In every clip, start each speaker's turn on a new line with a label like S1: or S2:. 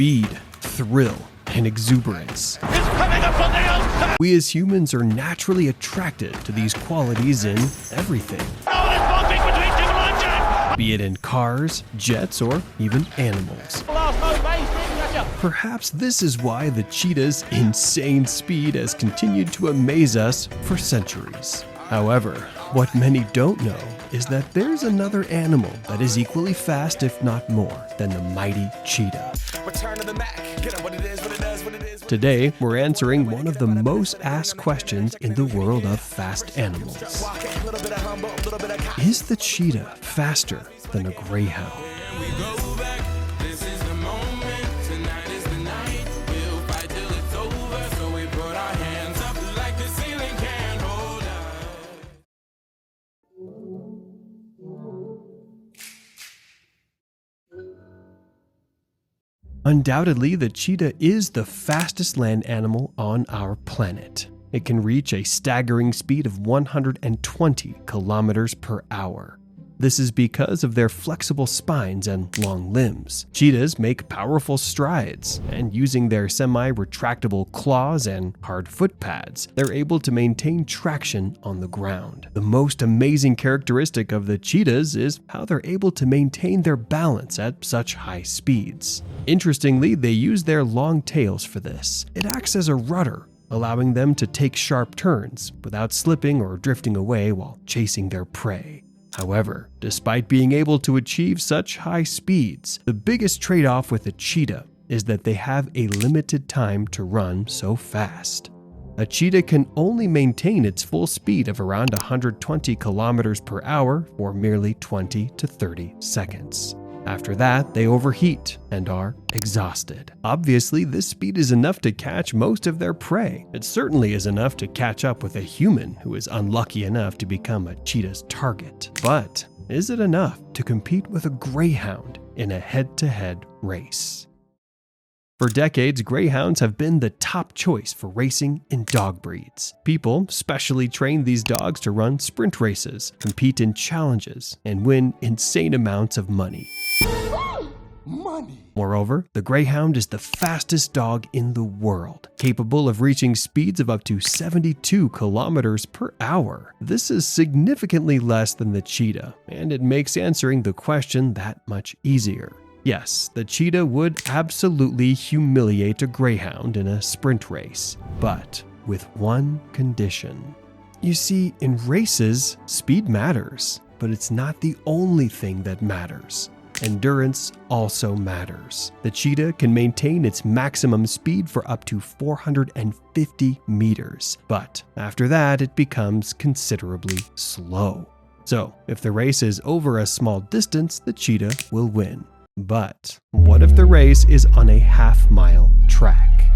S1: speed, thrill, and exuberance. We as humans are naturally attracted to these qualities in everything. Be it in cars, jets, or even animals. Perhaps this is why the cheetah's insane speed has continued to amaze us for centuries. However, what many don't know is that there's another animal that is equally fast, if not more, than the mighty cheetah. Today, we're answering one of the most asked questions in the world of fast animals. Is the cheetah faster than a greyhound? Undoubtedly, the cheetah is the fastest land animal on our planet. It can reach a staggering speed of 120 kilometers per hour. This is because of their flexible spines and long limbs. Cheetahs make powerful strides, and using their semi-retractable claws and hard foot pads, they're able to maintain traction on the ground. The most amazing characteristic of the cheetahs is how they're able to maintain their balance at such high speeds. Interestingly, they use their long tails for this. It acts as a rudder, allowing them to take sharp turns without slipping or drifting away while chasing their prey. However, despite being able to achieve such high speeds, the biggest trade-off with a cheetah is that they have a limited time to run so fast. A cheetah can only maintain its full speed of around 120 kilometers per hour for merely 20 to 30 seconds. After that, they overheat and are exhausted. Obviously, this speed is enough to catch most of their prey. It certainly is enough to catch up with a human who is unlucky enough to become a cheetah's target. But is it enough to compete with a greyhound in a head-to-head race? For decades, greyhounds have been the top choice for racing in dog breeds. People specially train these dogs to run sprint races, compete in challenges, and win insane amounts of money. Moreover, the greyhound is the fastest dog in the world, capable of reaching speeds of up to 72 kilometers per hour. This is significantly less than the cheetah, and it makes answering the question that much easier. Yes, the cheetah would absolutely humiliate a greyhound in a sprint race, but with one condition. You see, in races, speed matters, but it's not the only thing that matters. Endurance also matters. The cheetah can maintain its maximum speed for up to 450 meters, but after that it becomes considerably slow. So, if the race is over a small distance, the cheetah will win. But what if the race is on a half-mile track?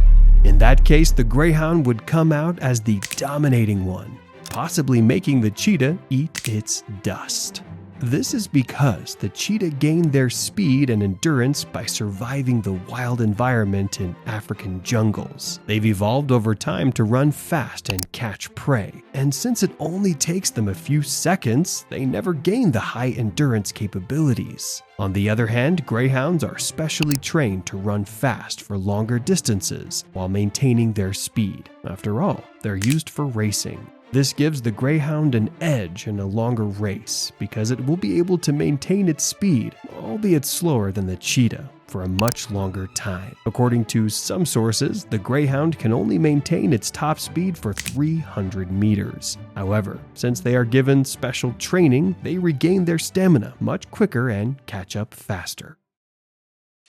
S1: In that case, the greyhound would come out as the dominating one, possibly making the cheetah eat its dust. This is because the cheetah gained their speed and endurance by surviving the wild environment in African jungles. They've evolved over time to run fast and catch prey, and since it only takes them a few seconds, they never gain the high endurance capabilities. On the other hand, greyhounds are specially trained to run fast for longer distances while maintaining their speed. After all, they're used for racing. This gives the greyhound an edge in a longer race because it will be able to maintain its speed, albeit slower than the cheetah, for a much longer time. According to some sources, the greyhound can only maintain its top speed for 300 meters. However, since they are given special training, they regain their stamina much quicker and catch up faster.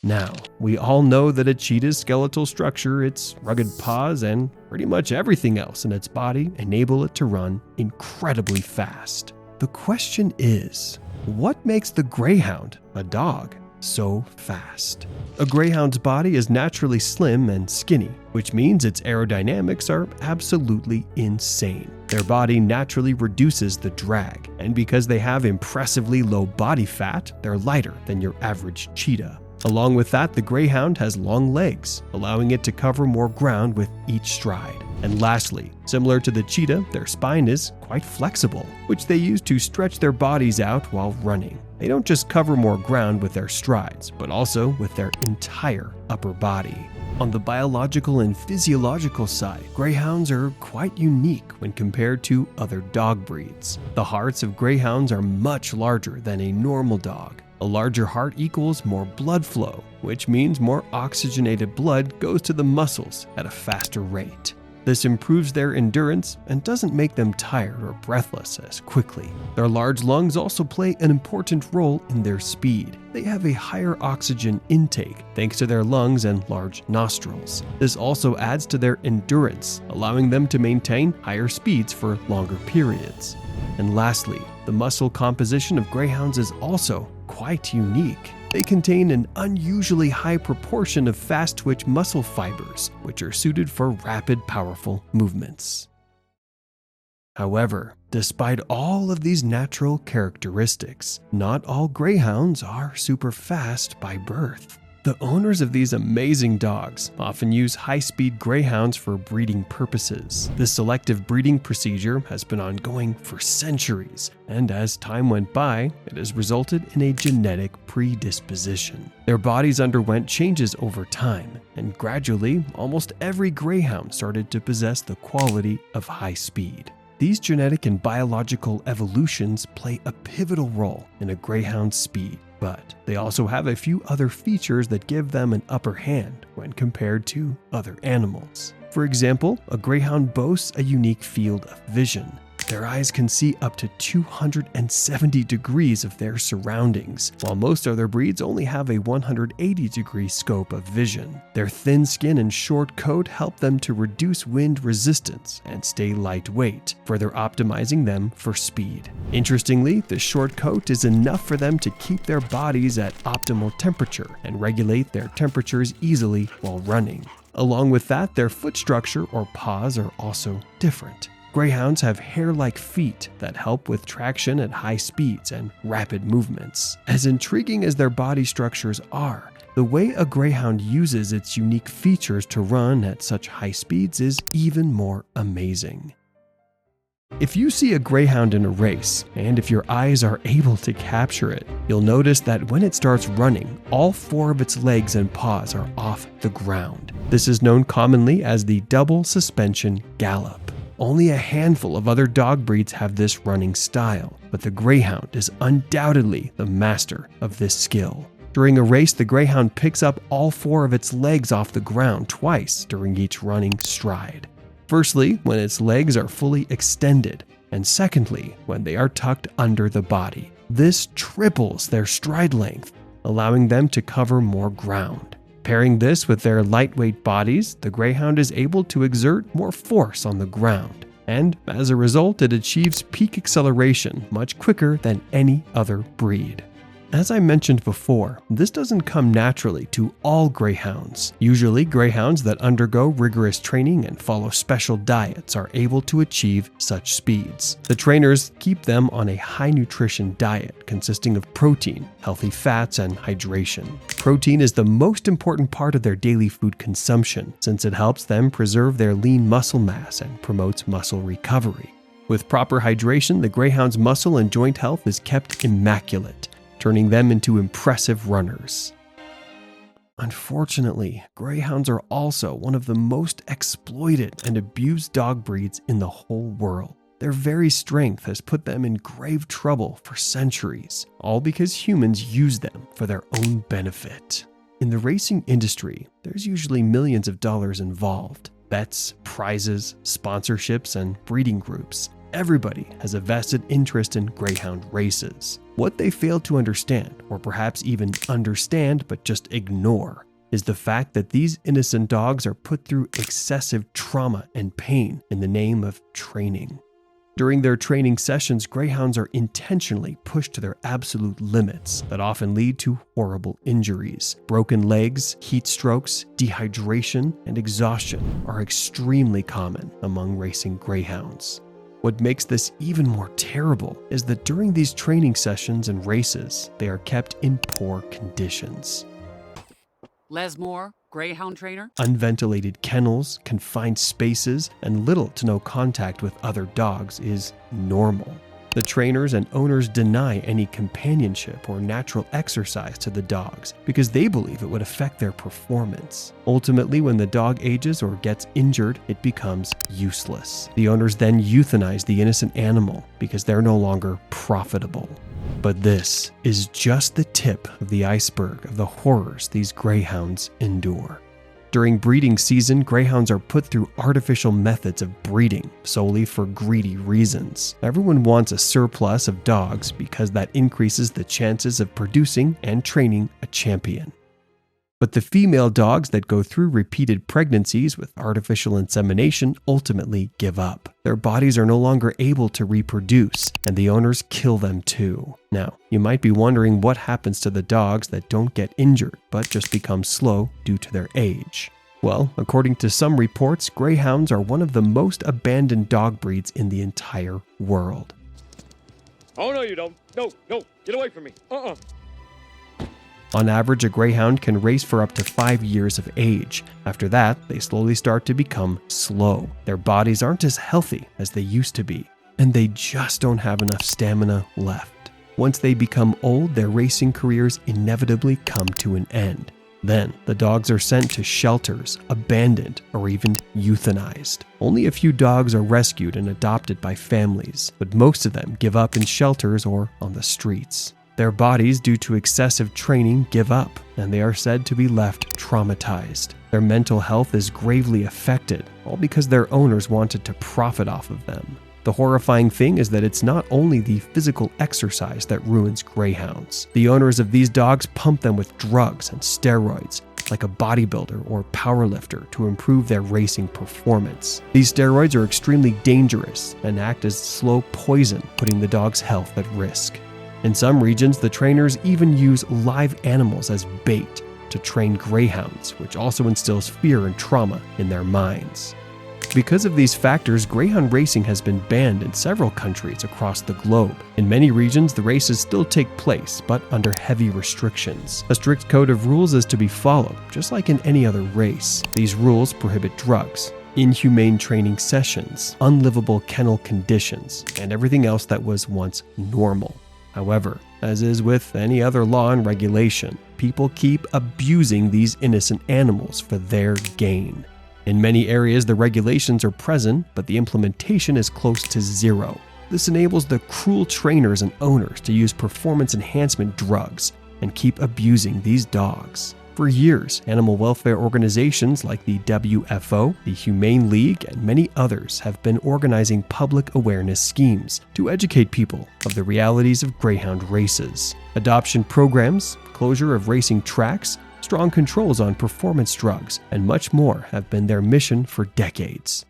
S1: Now, we all know that a cheetah's skeletal structure, its rugged paws, and pretty much everything else in its body enable it to run incredibly fast. The question is, what makes the greyhound, a dog, so fast? A greyhound's body is naturally slim and skinny, which means its aerodynamics are absolutely insane. Their body naturally reduces the drag, and because they have impressively low body fat, they're lighter than your average cheetah. Along with that, the greyhound has long legs, allowing it to cover more ground with each stride. And lastly, similar to the cheetah, their spine is quite flexible, which they use to stretch their bodies out while running. They don't just cover more ground with their strides, but also with their entire upper body. On the biological and physiological side, greyhounds are quite unique when compared to other dog breeds. The hearts of greyhounds are much larger than a normal dog. A larger heart equals more blood flow, which means more oxygenated blood goes to the muscles at a faster rate. This improves their endurance and doesn't make them tired or breathless as quickly. Their large lungs also play an important role in their speed. They have a higher oxygen intake thanks to their lungs and large nostrils. This also adds to their endurance, allowing them to maintain higher speeds for longer periods. And lastly, the muscle composition of greyhounds is also quite unique. They contain an unusually high proportion of fast-twitch muscle fibers, which are suited for rapid, powerful movements. However, despite all of these natural characteristics, not all greyhounds are super fast by birth. The owners of these amazing dogs often use high-speed greyhounds for breeding purposes. This selective breeding procedure has been ongoing for centuries, and as time went by, it has resulted in a genetic predisposition. Their bodies underwent changes over time, and gradually, almost every greyhound started to possess the quality of high speed. These genetic and biological evolutions play a pivotal role in a greyhound's speed, but they also have a few other features that give them an upper hand when compared to other animals. For example, a greyhound boasts a unique field of vision. Their eyes can see up to 270 degrees of their surroundings, while most other breeds only have a 180-degree scope of vision. Their thin skin and short coat help them to reduce wind resistance and stay lightweight, further optimizing them for speed. Interestingly, the short coat is enough for them to keep their bodies at optimal temperature and regulate their temperatures easily while running. Along with that, their foot structure or paws are also different. Greyhounds have hair-like feet that help with traction at high speeds and rapid movements. As intriguing as their body structures are, the way a greyhound uses its unique features to run at such high speeds is even more amazing. If you see a greyhound in a race, and if your eyes are able to capture it, you'll notice that when it starts running, all 4 of its legs and paws are off the ground. This is known commonly as the double suspension gallop. Only a handful of other dog breeds have this running style, but the greyhound is undoubtedly the master of this skill. During a race, the greyhound picks up all 4 of its legs off the ground twice during each running stride. Firstly, when its legs are fully extended, and secondly, when they are tucked under the body. This triples their stride length, allowing them to cover more ground. Pairing this with their lightweight bodies, the greyhound is able to exert more force on the ground, and as a result, it achieves peak acceleration much quicker than any other breed. As I mentioned before, this doesn't come naturally to all greyhounds. Usually, greyhounds that undergo rigorous training and follow special diets are able to achieve such speeds. The trainers keep them on a high-nutrition diet consisting of protein, healthy fats, and hydration. Protein is the most important part of their daily food consumption since it helps them preserve their lean muscle mass and promotes muscle recovery. With proper hydration, the greyhound's muscle and joint health is kept immaculate, turning them into impressive runners. Unfortunately, greyhounds are also one of the most exploited and abused dog breeds in the whole world. Their very strength has put them in grave trouble for centuries, all because humans use them for their own benefit. In the racing industry, there's usually millions of dollars involved. Bets, prizes, sponsorships, and breeding groups. Everybody has a vested interest in greyhound races. What they fail to understand, or perhaps even understand but just ignore, is the fact that these innocent dogs are put through excessive trauma and pain in the name of training. During their training sessions, greyhounds are intentionally pushed to their absolute limits that often lead to horrible injuries. Broken legs, heat strokes, dehydration, and exhaustion are extremely common among racing greyhounds. What makes this even more terrible is that during these training sessions and races, they are kept in poor conditions.
S2: Les Moore, greyhound trainer.
S1: Unventilated kennels, confined spaces, and little to no contact with other dogs is normal. The trainers and owners deny any companionship or natural exercise to the dogs because they believe it would affect their performance. Ultimately, when the dog ages or gets injured, it becomes useless. The owners then euthanize the innocent animal because they're no longer profitable. But this is just the tip of the iceberg of the horrors these greyhounds endure. During breeding season, greyhounds are put through artificial methods of breeding solely for greedy reasons. Everyone wants a surplus of dogs because that increases the chances of producing and training a champion. But the female dogs that go through repeated pregnancies with artificial insemination ultimately give up. Their bodies are no longer able to reproduce, and the owners kill them too. Now, you might be wondering what happens to the dogs that don't get injured, but just become slow due to their age. Well, according to some reports, greyhounds are one of the most abandoned dog breeds in the entire world.
S3: Oh, no, you don't. No, get away from me.
S1: On average, a greyhound can race for up to 5 years of age. After that, they slowly start to become slow. Their bodies aren't as healthy as they used to be, and they just don't have enough stamina left. Once they become old, their racing careers inevitably come to an end. Then, the dogs are sent to shelters, abandoned, or even euthanized. Only a few dogs are rescued and adopted by families, but most of them give up in shelters or on the streets. Their bodies, due to excessive training, give up, and they are said to be left traumatized. Their mental health is gravely affected, all because their owners wanted to profit off of them. The horrifying thing is that it's not only the physical exercise that ruins greyhounds. The owners of these dogs pump them with drugs and steroids, like a bodybuilder or powerlifter, to improve their racing performance. These steroids are extremely dangerous and act as slow poison, putting the dog's health at risk. In some regions, the trainers even use live animals as bait to train greyhounds, which also instills fear and trauma in their minds. Because of these factors, greyhound racing has been banned in several countries across the globe. In many regions, the races still take place, but under heavy restrictions. A strict code of rules is to be followed, just like in any other race. These rules prohibit drugs, inhumane training sessions, unlivable kennel conditions, and everything else that was once normal. However, as is with any other law and regulation, people keep abusing these innocent animals for their gain. In many areas, the regulations are present, but the implementation is close to zero. This enables the cruel trainers and owners to use performance enhancement drugs and keep abusing these dogs. For years, animal welfare organizations like the WFO, the Humane League, and many others have been organizing public awareness schemes to educate people of the realities of greyhound races. Adoption programs, closure of racing tracks, strong controls on performance drugs, and much more have been their mission for decades.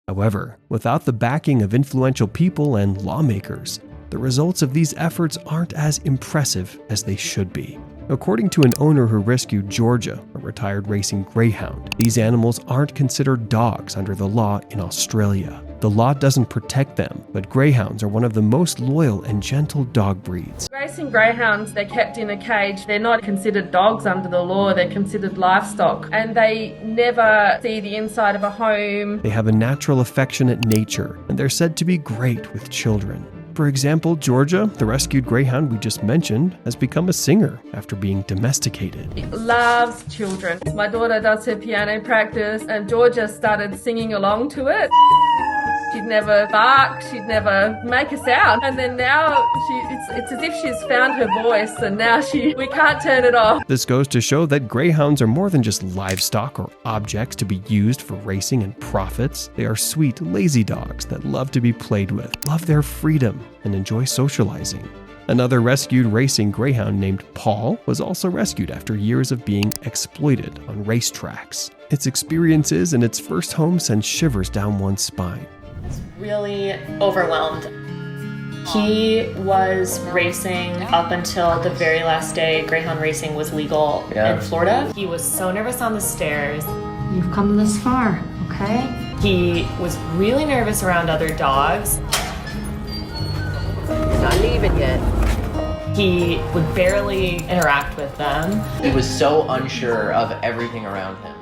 S1: However, without the backing of influential people and lawmakers, the results of these efforts aren't as impressive as they should be. According to an owner who rescued Georgia, a retired racing greyhound, these animals aren't considered dogs under the law in Australia. The law doesn't protect them, but greyhounds are one of the most loyal and gentle dog breeds.
S4: Racing greyhounds, they're kept in a cage. They're not considered dogs under the law, they're considered livestock, and they never see the inside of a home.
S1: They have a natural affectionate nature, and they're said to be great with children. For example, Georgia, the rescued greyhound we just mentioned, has become a singer after being domesticated.
S4: It loves children. My daughter does her piano practice, and Georgia started singing along to it. She'd never bark, she'd never make a sound, and then now it's as if she's found her voice, and now we can't turn it off.
S1: This goes to show that greyhounds are more than just livestock or objects to be used for racing and profits. They are sweet, lazy dogs that love to be played with, love their freedom, and enjoy socializing. Another rescued racing greyhound named Paul was also rescued after years of being exploited on racetracks. Its experiences in its first home sent shivers down one's spine.
S5: Really overwhelmed. He was racing up until the very last day greyhound racing was legal in Florida. He was so nervous on the stairs.
S6: You've come this far, okay?
S5: He was really nervous around other dogs.
S7: You're not leaving yet.
S5: He would barely interact with them.
S8: He was so unsure of everything around him.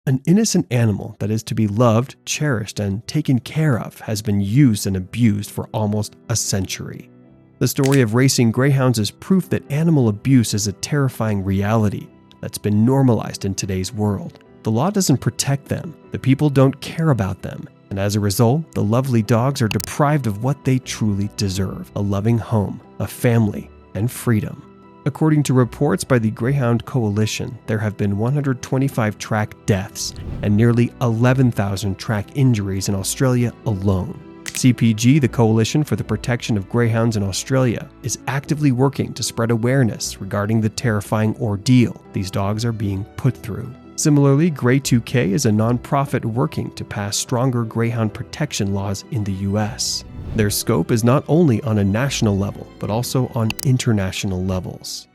S1: An innocent animal that is to be loved, cherished, and taken care of has been used and abused for almost a century. The story of racing greyhounds is proof that animal abuse is a terrifying reality that's been normalized in today's world. The law doesn't protect them, the people don't care about them, and as a result, the lovely dogs are deprived of what they truly deserve: a loving home, a family, and freedom. According to reports by the Greyhound Coalition, there have been 125 track deaths and nearly 11,000 track injuries in Australia alone. CPG, the Coalition for the Protection of Greyhounds in Australia, is actively working to spread awareness regarding the terrifying ordeal these dogs are being put through. Similarly, Grey 2K is a nonprofit working to pass stronger greyhound protection laws in the US. Their scope is not only on a national level, but also on international levels.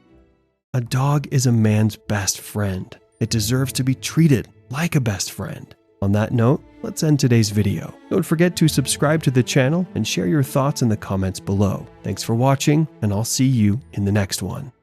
S1: A dog is a man's best friend. It deserves to be treated like a best friend. On that note, let's end today's video. Don't forget to subscribe to the channel and share your thoughts in the comments below. Thanks for watching, and I'll see you in the next one.